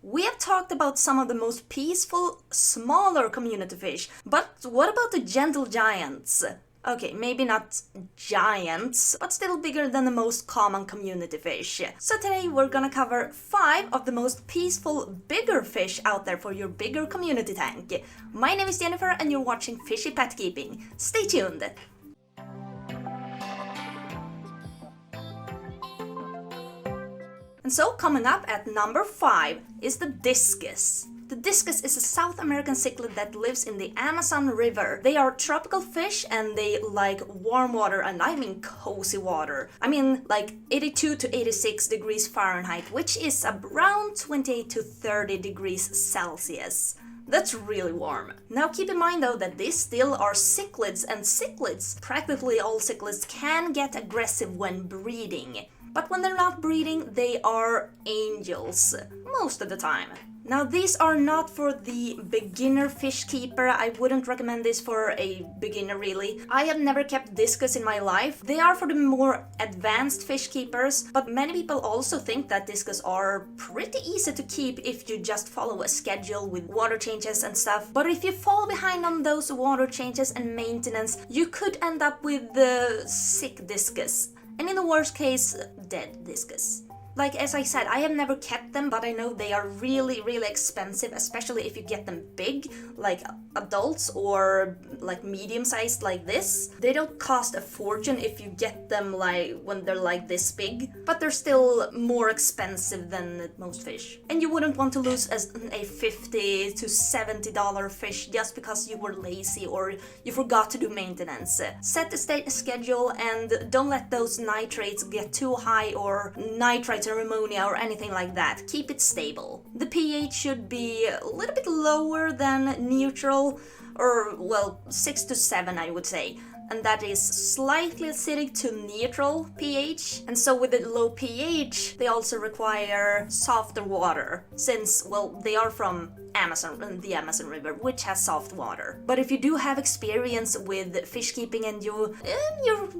We have talked about some of the most peaceful, smaller community fish, but what about the gentle giants? Okay, maybe not giants, but still bigger than the most common community fish. So today we're gonna cover 5 of the most peaceful, bigger fish out there for your bigger community tank. My name is Jennifer and you're watching Fishy Pet Keeping. Stay tuned! And so coming up at number 5 is the Discus. The discus is a South American cichlid that lives in the Amazon River. They are tropical fish and they like warm water, and I mean cozy water. I mean like 82 to 86 degrees Fahrenheit, which is around 28 to 30 degrees Celsius. That's really warm. Now keep in mind though that these still are cichlids, and cichlids, practically all cichlids, can get aggressive when breeding. But when they're not breeding, they are angels, most of the time. Now these are not for the beginner fish keeper. I wouldn't recommend this for a beginner really. I have never kept discus in my life. They are for the more advanced fish keepers, but many people also think that discus are pretty easy to keep if you just follow a schedule with water changes and stuff. But if you fall behind on those water changes and maintenance, you could end up with the sick discus. And in the worst case, dead discus. Like as I said, I have never kept them, but I know they are really, really expensive, especially if you get them big, like adults, or like medium-sized like this. They don't cost a fortune if you get them like when they're like this big, but they're still more expensive than most fish. And you wouldn't want to lose a $50 to $70 fish just because you were lazy or you forgot to do maintenance. Set the schedule and don't let those nitrates get too high, or nitrites or ammonia or anything like that. Keep it stable. The pH should be a little bit lower than neutral, or well, 6 to 7 I would say. And that is slightly acidic to neutral pH. And so with the low pH, they also require softer water, since, well, they are from the Amazon River, which has soft water. But if you do have experience with fish keeping and you're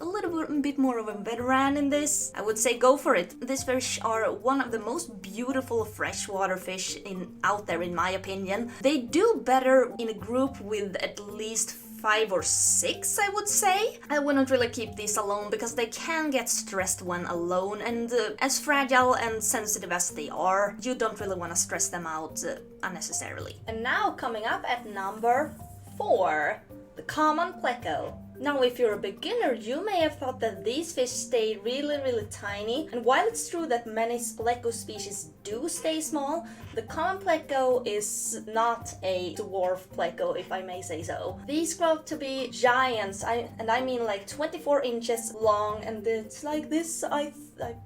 a little bit more of a veteran in this, I would say go for it. These fish are one of the most beautiful freshwater fish out there, in my opinion. They do better in a group with at least 5 or 6, I would say. I wouldn't really keep these alone because they can get stressed when alone, and as fragile and sensitive as they are, you don't really want to stress them out unnecessarily. And now coming up at number 4, the common pleco. Now if you're a beginner, you may have thought that these fish stay really, really tiny, and while it's true that many pleco species do stay small, the common pleco is not a dwarf pleco, if I may say so. These grow up to be giants, and I mean like 24 inches long, and it's like this. I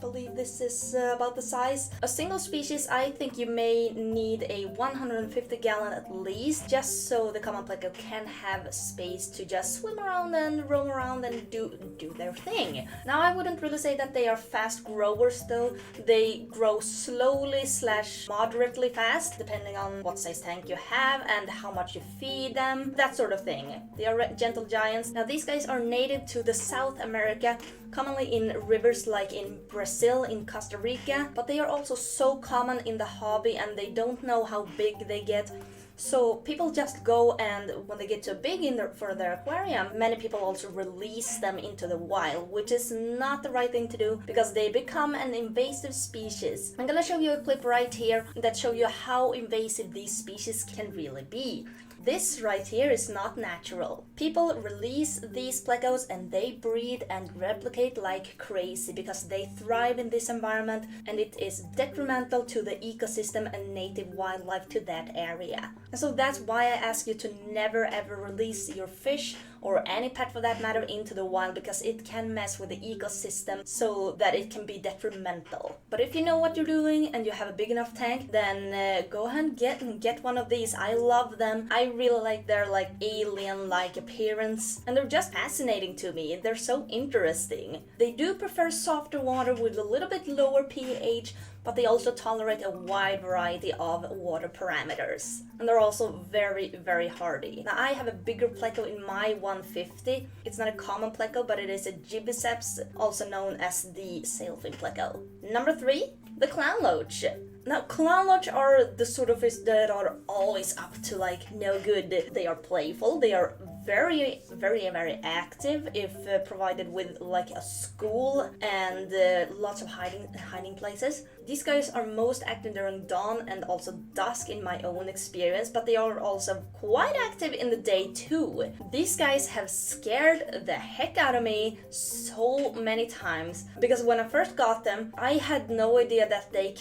believe this is about the size. A single species, I think you may need a 150 gallon at least, just so the common pleco can have space to just swim around and roam around and do their thing. Now I wouldn't really say that they are fast growers though. They grow slowly / moderately fast, depending on what size tank you have and how much you feed them, that sort of thing. They are gentle giants. Now these guys are native to the South America, commonly in rivers like in Brazil, in Costa Rica, but they are also so common in the hobby and they don't know how big they get. So people just go, and when they get too big for their aquarium, many people also release them into the wild, which is not the right thing to do because they become an invasive species. I'm gonna show you a clip right here that shows you how invasive these species can really be. This right here is not natural. People release these plecos and they breed and replicate like crazy because they thrive in this environment, and it is detrimental to the ecosystem and native wildlife to that area. And so that's why I ask you to never ever release your fish, or any pet for that matter, into the wild, because it can mess with the ecosystem so that it can be detrimental. But if you know what you're doing and you have a big enough tank, then go ahead and get one of these. I love them. I really like their like alien-like appearance, and they're just fascinating to me. They're so interesting. They do prefer softer water with a little bit lower pH, but they also tolerate a wide variety of water parameters. And they're also very, very hardy. Now I have a bigger pleco in my 150. It's not a common pleco, but it is a gibiceps, also known as the sailfin pleco. Number 3, the clown loach. Now, clownloach are the sort of fish that are always up to like no good. They are playful, they are very, very, very active if provided with like a school and lots of hiding places. These guys are most active during dawn and also dusk in my own experience, but they are also quite active in the day too. These guys have scared the heck out of me so many times, because when I first got them, I had no idea that they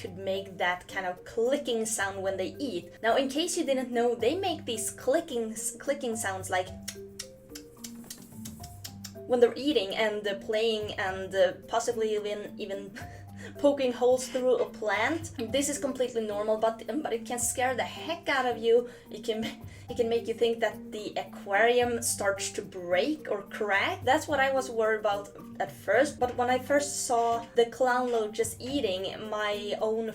could make that kind of clicking sound when they eat. Now, in case you didn't know, they make these clicking sounds like when they're eating and playing and possibly even poking holes through a plant. This is completely normal, but it can scare the heck out of you. It can make you think that the aquarium starts to break or crack. That's what I was worried about at first, but when I first saw the clownloaches eating my own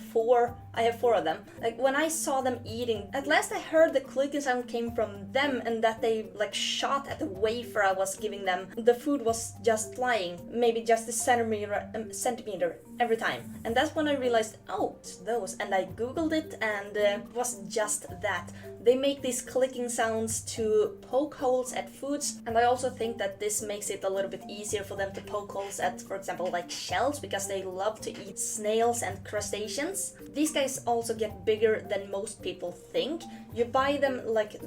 I have 4 of them. Like when I saw them eating, at last I heard the clicking sound came from them and that they like shot at the wafer I was giving them. The food was just flying, maybe just a centimeter every time. And that's when I realized, oh, it's those. And I googled it and it was just that. They make these clicking sounds to poke holes at foods, and I also think that this makes it a little bit easier for them to poke holes at, for example, like shells, because they love to eat snails and crustaceans. These guys also get bigger than most people think. You buy them like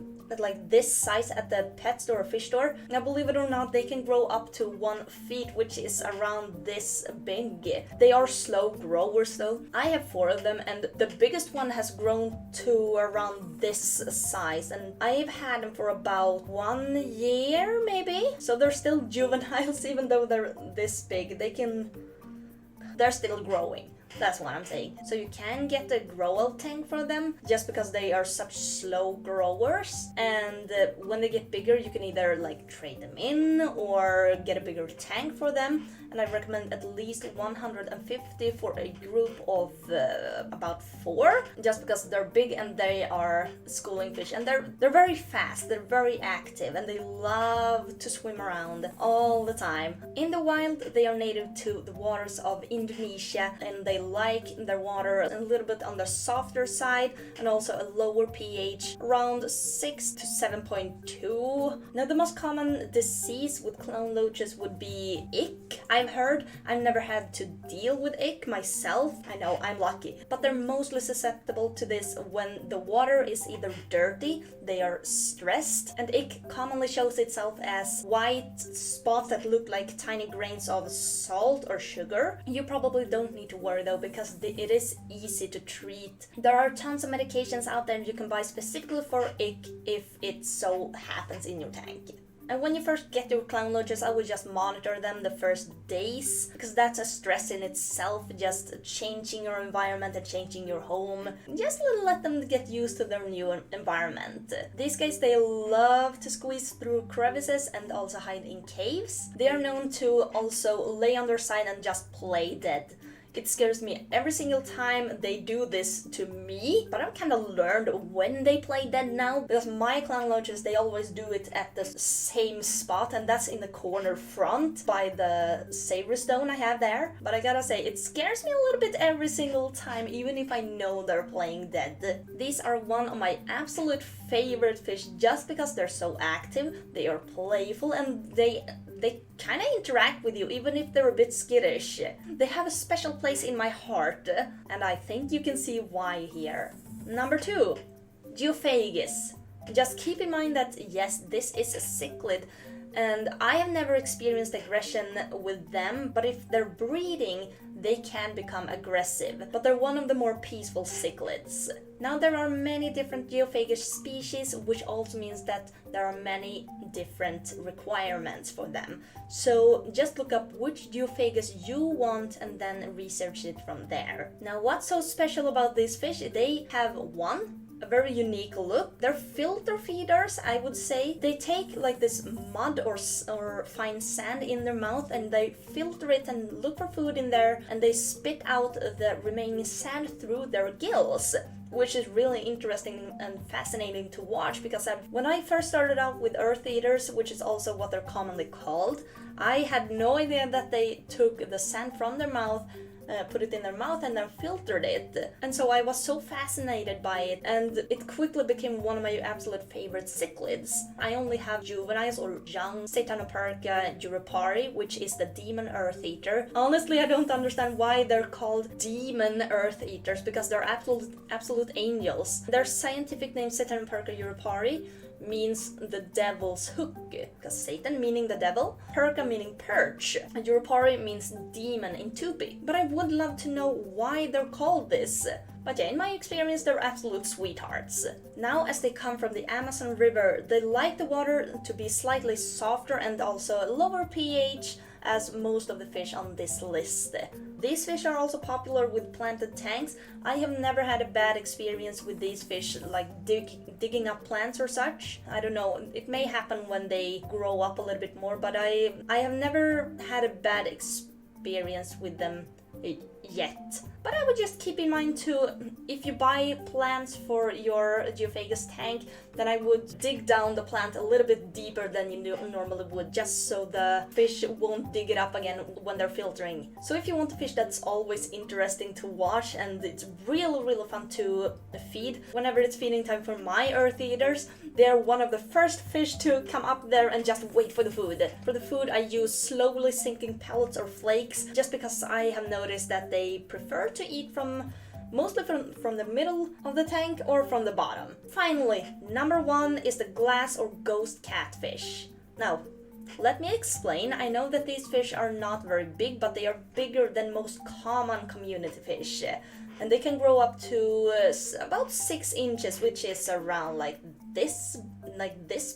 this size at the pet store or fish store. Now, believe it or not, they can grow up to 1 feet, which is around this big. They are slow growers though. I have 4 of them, and the biggest one has grown to around this size, and I've had them for about 1 year maybe. So they're still juveniles, even though they're this big. They're still growing. That's what I'm saying. So you can get a grow-out tank for them just because they are such slow growers. And when they get bigger, you can either like trade them in or get a bigger tank for them. And I recommend at least 150 for a group of about 4, just because they're big and they are schooling fish. And they're very fast, they're very active, and they love to swim around all the time. In the wild, they are native to the waters of Indonesia, and they like their water a little bit on the softer side and also a lower pH, around 6 to 7.2. Now, the most common disease with clownloaches would be ick. I've heard. I've never had to deal with ick myself. I know, I'm lucky. But they're mostly susceptible to this when the water is either dirty, they are stressed, and ick commonly shows itself as white spots that look like tiny grains of salt or sugar. You probably don't need to worry though, because it is easy to treat. There are tons of medications out there you can buy specifically for ick if it so happens in your tank. And when you first get your clownloaches, I would just monitor them the first days, because that's a stress in itself, just changing your environment and changing your home. Just let them get used to their new environment. These guys, they love to squeeze through crevices and also hide in caves. They are known to also lay on their side and just play dead. It scares me every single time they do this to me, but I've kind of learned when they play dead now, because my clownloaches, they always do it at the same spot, and that's in the corner front by the savory stone I have there. But I gotta say, it scares me a little bit every single time, even if I know they're playing dead. These are one of my absolute favorite fish just because they're so active, they are playful, and they kind of interact with you even if they're a bit skittish. They have a special place in my heart, and I think you can see why here. Number 2, Geophagus. Just keep in mind that yes, this is a cichlid, and I have never experienced aggression with them, but if they're breeding, they can become aggressive. But they're one of the more peaceful cichlids. Now, there are many different Geophagus species, which also means that there are many different requirements for them. So just look up which Geophagus you want and then research it from there. Now, what's so special about these fish? They have a very unique look. They're filter feeders, I would say. They take like this mud or fine sand in their mouth, and they filter it and look for food in there, and they spit out the remaining sand through their gills, which is really interesting and fascinating to watch, because when I first started out with earth eaters, which is also what they're commonly called, I had no idea that they took the sand from their mouth put it in their mouth and then filtered it. And so I was so fascinated by it, and it quickly became one of my absolute favorite cichlids. I only have juveniles or young Seytanoperca europari, which is the demon earth eater. Honestly, I don't understand why they're called demon earth eaters, because they're absolute angels. Their scientific name, Seytanoperca europari, means the devil's hook, because Satan meaning the devil, perca meaning perch, and europari means demon in Tupi. But I would love to know why they're called this. But yeah, in my experience, they're absolute sweethearts. Now, as they come from the Amazon River, they like the water to be slightly softer and also a lower pH as most of the fish on this list. These fish are also popular with planted tanks. I have never had a bad experience with these fish, like digging up plants or such. I don't know, it may happen when they grow up a little bit more, but I have never had a bad experience with them yet. But I would just keep in mind too, if you buy plants for your Geophagus tank, then I would dig down the plant a little bit deeper than you normally would, just so the fish won't dig it up again when they're filtering. So if you want a fish that's always interesting to watch and it's really fun to feed, whenever it's feeding time for my earth eaters, they're one of the first fish to come up there and just wait for the food. For the food, I use slowly sinking pellets or flakes, just because I have noticed that they prefer to eat mostly from the middle of the tank or from the bottom. Finally, number 1 is the glass or ghost catfish. Now, let me explain. I know that these fish are not very big, but they are bigger than most common community fish. And they can grow up to about 6 inches, which is around like this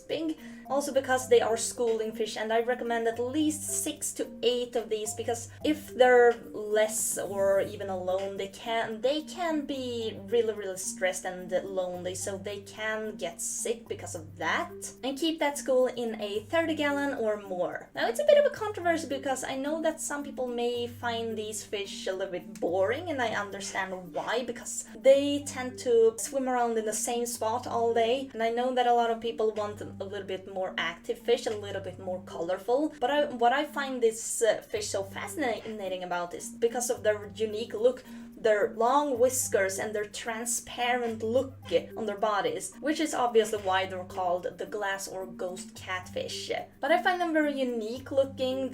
big. Also because they are schooling fish, and I recommend at least 6 to 8 of these, because if they're less or even alone, they can be really stressed and lonely, so they can get sick because of that. And keep that school in a 30-gallon or more. Now, it's a bit of a controversy, because I know that some people may find these fish a little bit boring, and I understand why, because they tend to swim around in the same spot all day, and I know that a lot of people want a little bit more active fish, a little bit more colorful. But what I find this fish so fascinating about is because of their unique look, their long whiskers and their transparent look on their bodies, which is obviously why they're called the glass or ghost catfish. But I find them very unique looking.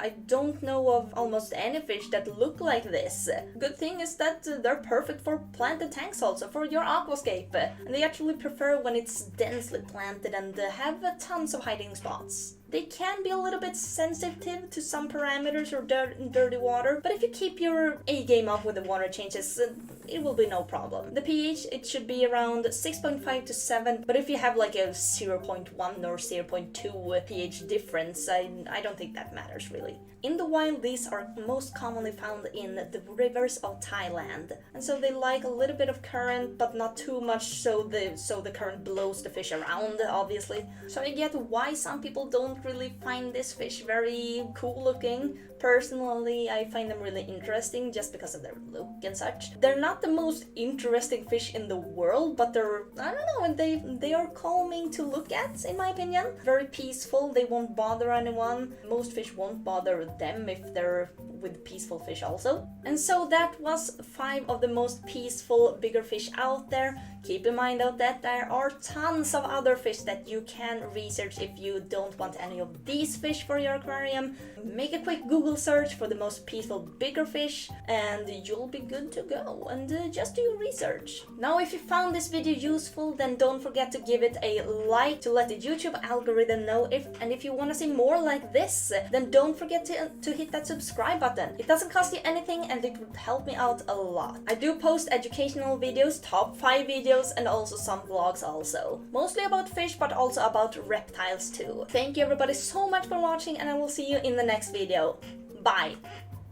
I don't know of almost any fish that look like this. Good thing is that they're perfect for planted tanks, also for your aquascape, and they actually prefer when it's densely planted and have tons of hiding spots. They can be a little bit sensitive to some parameters or dirty water, but if you keep your A game up with the water changes, it will be no problem. The pH, it should be around 6.5 to 7, but if you have like a 0.1 or 0.2 pH difference, I don't think that matters really. In the wild, these are most commonly found in the rivers of Thailand, and so they like a little bit of current, but not too much, so the current blows the fish around, obviously. So I get why some people don't really find this fish very cool looking. Personally, I find them really interesting just because of their look and such. They're not the most interesting fish in the world, but they're, I don't know, and they are calming to look at, in my opinion. Very peaceful, they won't bother anyone. Most fish won't bother them if they're with peaceful fish also. And so that was 5 of the most peaceful bigger fish out there. Keep in mind though that there are tons of other fish that you can research if you don't want any of these fish for your aquarium. Make a quick Google search for the most peaceful bigger fish and you'll be good to go, and just do your research. Now, if you found this video useful, then don't forget to give it a like to let the YouTube algorithm know. If you want to see more like this, then don't forget to hit that subscribe button. It doesn't cost you anything and it would help me out a lot. I do post educational videos, top 5 videos, and also some vlogs also. Mostly about fish, but also about reptiles too. Thank you everybody so much for watching, and I will see you in the next video. Bye!